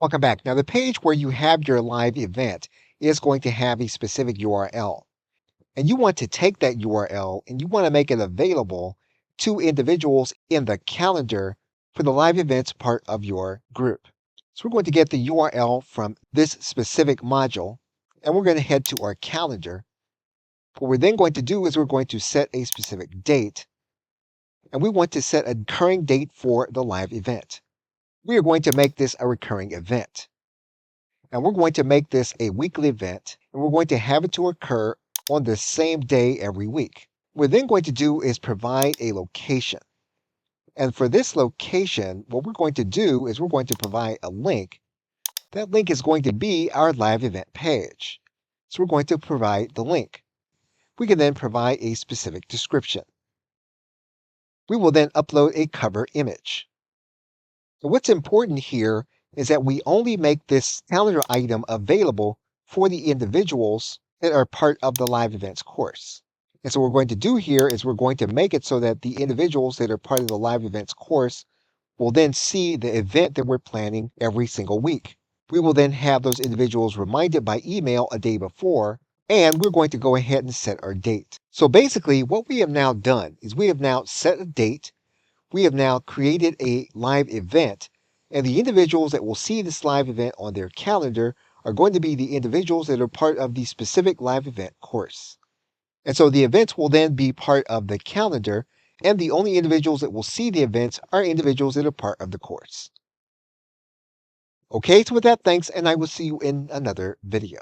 Welcome back. Now the page where you have your live event is going to have a specific URL. And you want to take that URL and you want to make it available to individuals in the calendar for the live events part of your group. So we're going to get the URL from this specific module and we're going to head to our calendar. What we're then going to do is we're going to set a specific date and we want to set a recurring date for the live event. We are going to make this a recurring event. And we're going to make this a weekly event, and we're going to have it to occur on the same day every week. What we're then going to do is provide a location. And for this location, what we're going to do is we're going to provide a link. That link is going to be our live event page. So we're going to provide the link. We can then provide a specific description. We will then upload a cover image. So what's important here is that we only make this calendar item available for the individuals that are part of the live events course. And so what we're going to do here is we're going to make it so that the individuals that are part of the live events course will then see the event that we're planning every single week. We will then have those individuals reminded by email a day before, and we're going to go ahead and set our date. So basically what we have now done is we have now set a date. We have now created a live event, and the individuals that will see this live event on their calendar are going to be the individuals that are part of the specific live event course. And so the events will then be part of the calendar, and the only individuals that will see the events are individuals that are part of the course. Okay, so with that, thanks, and I will see you in another video.